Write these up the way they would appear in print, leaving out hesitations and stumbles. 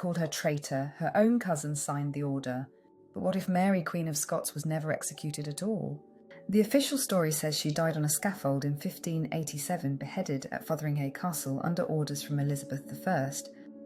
called her traitor. Her own cousin signed the order. But what if Mary, Queen of Scots, was never executed at all? The official story says she died on a scaffold in 1587, beheaded at Fotheringhay Castle under orders from Elizabeth I.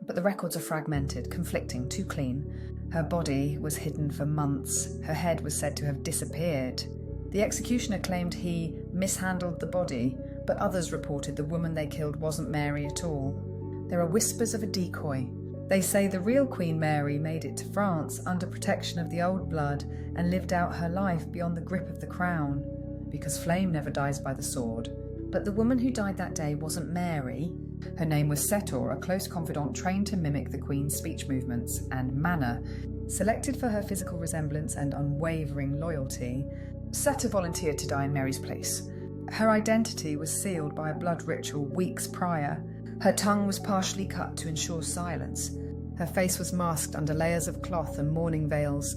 But the records are fragmented, conflicting, too clean. Her body was hidden for months. Her head was said to have disappeared. The executioner claimed he mishandled the body, but others reported the woman they killed wasn't Mary at all. There are whispers of a decoy. They say the real Queen Mary made it to France under protection of the old blood and lived out her life beyond the grip of the crown, because flame never dies by the sword. But the woman who died that day wasn't Mary. Her name was Setor, a close confidant trained to mimic the Queen's speech movements and manner. Selected for her physical resemblance and unwavering loyalty, Setor volunteered to die in Mary's place. Her identity was sealed by a blood ritual weeks prior. Her tongue was partially cut to ensure silence. Her face was masked under layers of cloth and mourning veils.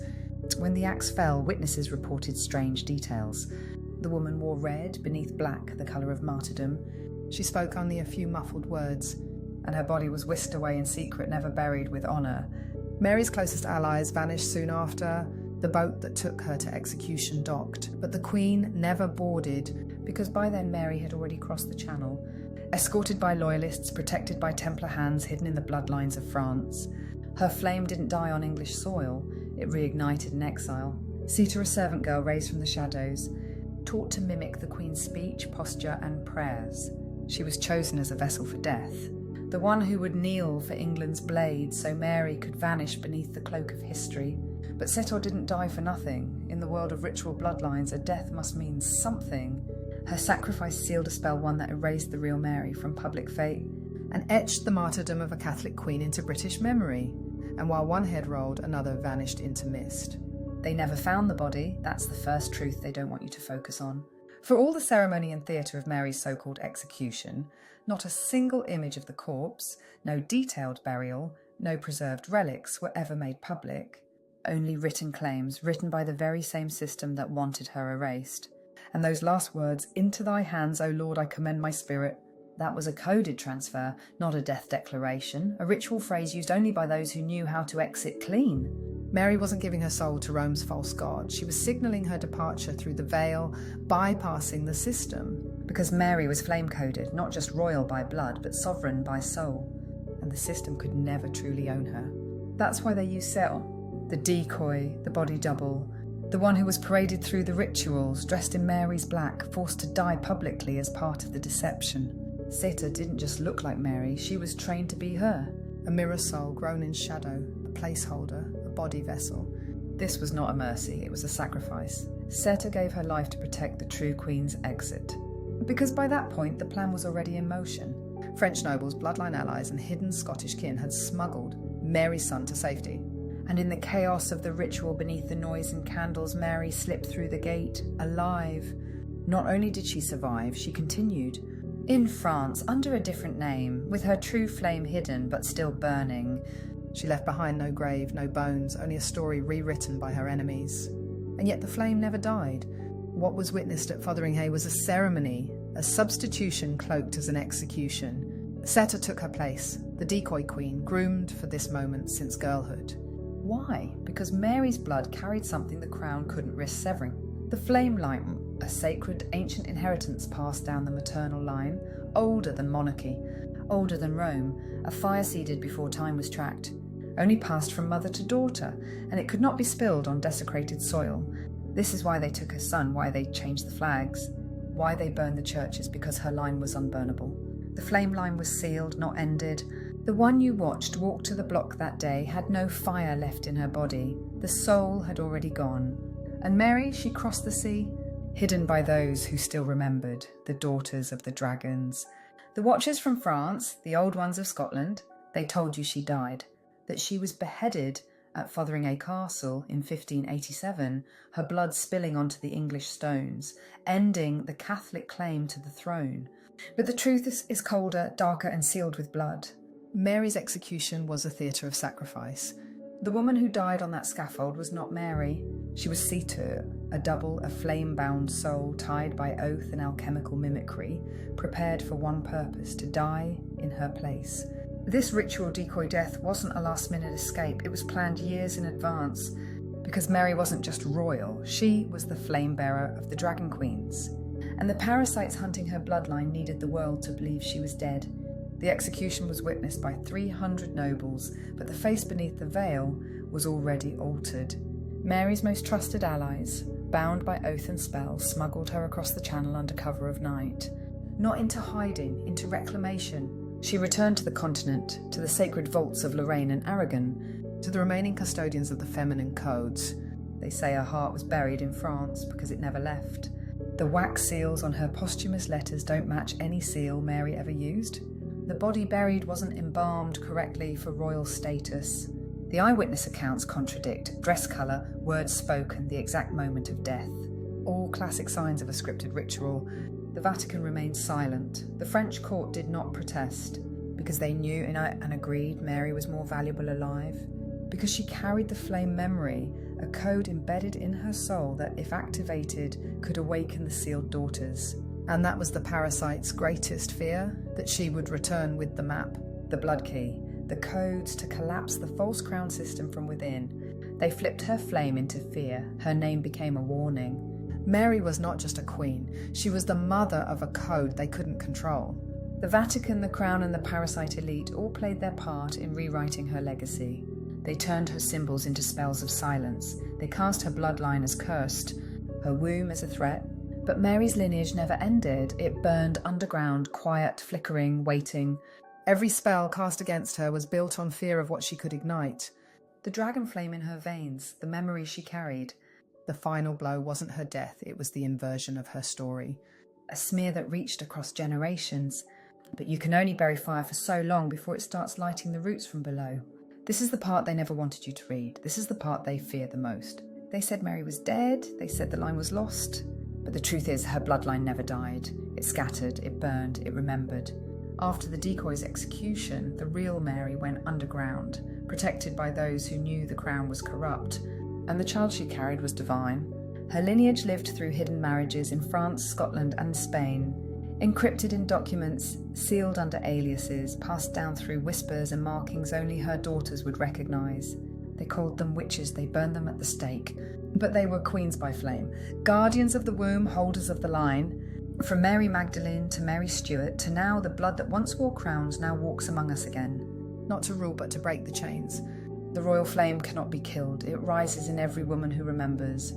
When the axe fell, witnesses reported strange details. The woman wore red beneath black, the colour of martyrdom. She spoke only a few muffled words, and her body was whisked away in secret, never buried with honour. Mary's closest allies vanished soon after. The boat that took her to execution docked, but the Queen never boarded, because by then Mary had already crossed the Channel, escorted by loyalists, protected by Templar hands hidden in the bloodlines of France. Her flame didn't die on English soil, it reignited in exile. Setor, a servant girl raised from the shadows, taught to mimic the Queen's speech, posture and prayers. She was chosen as a vessel for death, the one who would kneel for England's blade so Mary could vanish beneath the cloak of history. But Setor didn't die for nothing. In the world of ritual bloodlines, a death must mean something. Her sacrifice sealed a spell, one that erased the real Mary from public fate and etched the martyrdom of a Catholic queen into British memory. And while one head rolled, another vanished into mist. They never found the body. That's the first truth they don't want you to focus on. For all the ceremony and theatre of Mary's so-called execution, not a single image of the corpse, no detailed burial, no preserved relics were ever made public. Only written claims, written by the very same system that wanted her erased. And those last words, "Into thy hands, O Lord, I commend my spirit," that was a coded transfer, not a death declaration, a ritual phrase used only by those who knew how to exit clean. Mary wasn't giving her soul to Rome's false god. She was signalling her departure through the veil, bypassing the system. Because Mary was flame-coded, not just royal by blood, but sovereign by soul. And the system could never truly own her. That's why they used Setor, the decoy, the body double, the one who was paraded through the rituals, dressed in Mary's black, forced to die publicly as part of the deception. Setor didn't just look like Mary, she was trained to be her. A mirror soul grown in shadow, a placeholder, a body vessel. This was not a mercy, it was a sacrifice. Setor gave her life to protect the true Queen's exit. Because by that point, the plan was already in motion. French nobles, bloodline allies, and hidden Scottish kin had smuggled Mary's son to safety. And in the chaos of the ritual beneath the noise and candles, Mary slipped through the gate, alive. Not only did she survive, she continued. In France, under a different name, with her true flame hidden but still burning. She left behind no grave, no bones, only a story rewritten by her enemies. And yet the flame never died. What was witnessed at Fotheringhay was a ceremony, a substitution cloaked as an execution. Setor took her place, the decoy queen, groomed for this moment since girlhood. Why? Because Mary's blood carried something the crown couldn't risk severing. The flame line, a sacred ancient inheritance passed down the maternal line, older than monarchy, older than Rome, a fire seeded before time was tracked, only passed from mother to daughter, and it could not be spilled on desecrated soil. This is why they took her son, why they changed the flags, why they burned the churches, because her line was unburnable. The flame line was sealed, not ended. The one you watched walk to the block that day had no fire left in her body. The soul had already gone. And Mary, she crossed the sea, hidden by those who still remembered, the daughters of the dragons. The watchers from France, the old ones of Scotland, they told you she died, that she was beheaded at Fotheringhay Castle in 1587, her blood spilling onto the English stones, ending the Catholic claim to the throne. But the truth is colder, darker and sealed with blood. Mary's execution was a theatre of sacrifice. The woman who died on that scaffold was not Mary. She was Setor, a double, a flame-bound soul tied by oath and alchemical mimicry, prepared for one purpose, to die in her place. This ritual decoy death wasn't a last-minute escape, it was planned years in advance, because Mary wasn't just royal, she was the flame-bearer of the Dragon Queens. And the parasites hunting her bloodline needed the world to believe she was dead. The execution was witnessed by 300 nobles, but the face beneath the veil was already altered. Mary's most trusted allies, bound by oath and spell, smuggled her across the channel under cover of night. Not into hiding, into reclamation. She returned to the continent, to the sacred vaults of Lorraine and Aragon, to the remaining custodians of the feminine codes. They say her heart was buried in France because it never left. The wax seals on her posthumous letters don't match any seal Mary ever used. The body buried wasn't embalmed correctly for royal status. The eyewitness accounts contradict dress colour, words spoken, the exact moment of death. All classic signs of a scripted ritual. The Vatican remained silent. The French court did not protest because they knew and agreed Mary was more valuable alive. Because she carried the flame memory, a code embedded in her soul that, if activated, could awaken the sealed daughters. And that was the parasite's greatest fear, that she would return with the map, the blood key, the codes to collapse the false crown system from within. They flipped her flame into fear. Her name became a warning. Mary was not just a queen. She was the mother of a code they couldn't control. The Vatican, the Crown, and the parasite elite all played their part in rewriting her legacy. They turned her symbols into spells of silence. They cast her bloodline as cursed, her womb as a threat. But Mary's lineage never ended. It burned underground, quiet, flickering, waiting. Every spell cast against her was built on fear of what she could ignite. The dragon flame in her veins, the memory she carried. The final blow wasn't her death, it was the inversion of her story. A smear that reached across generations. But you can only bury fire for so long before it starts lighting the roots from below. This is the part they never wanted you to read. This is the part they fear the most. They said Mary was dead. They said the line was lost. But the truth is, her bloodline never died. It scattered, it burned, it remembered. After the decoy's execution, the real Mary went underground, protected by those who knew the crown was corrupt. And the child she carried was divine. Her lineage lived through hidden marriages in France, Scotland, and Spain. Encrypted in documents, sealed under aliases, passed down through whispers and markings only her daughters would recognise. They called them witches, they burned them at the stake. But they were queens by flame, guardians of the womb, holders of the line. From Mary Magdalene to Mary Stuart to now the blood that once wore crowns now walks among us again. Not to rule but to break the chains. The royal flame cannot be killed. It rises in every woman who remembers.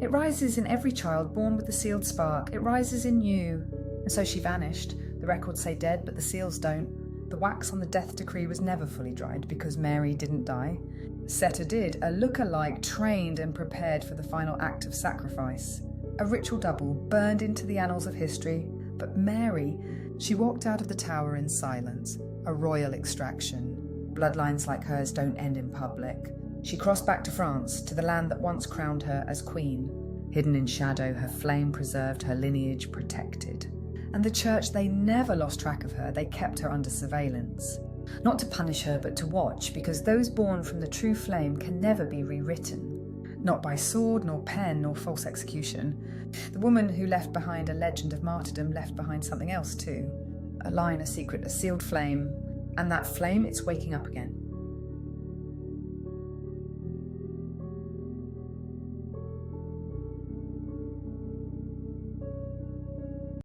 It rises in every child born with the sealed spark. It rises in you. And so she vanished. The records say dead, but the seals don't. The wax on the death decree was never fully dried because Mary didn't die. Setor did, a look-alike trained and prepared for the final act of sacrifice. A ritual double, burned into the annals of history. But Mary, she walked out of the tower in silence. A royal extraction. Bloodlines like hers don't end in public. She crossed back to France, to the land that once crowned her as queen. Hidden in shadow, her flame preserved, her lineage protected. And the church, they never lost track of her. They kept her under surveillance. Not to punish her, but to watch, because those born from the true flame can never be rewritten. Not by sword, nor pen, nor false execution. The woman who left behind a legend of martyrdom left behind something else too. A line, a secret, a sealed flame. And that flame, it's waking up again.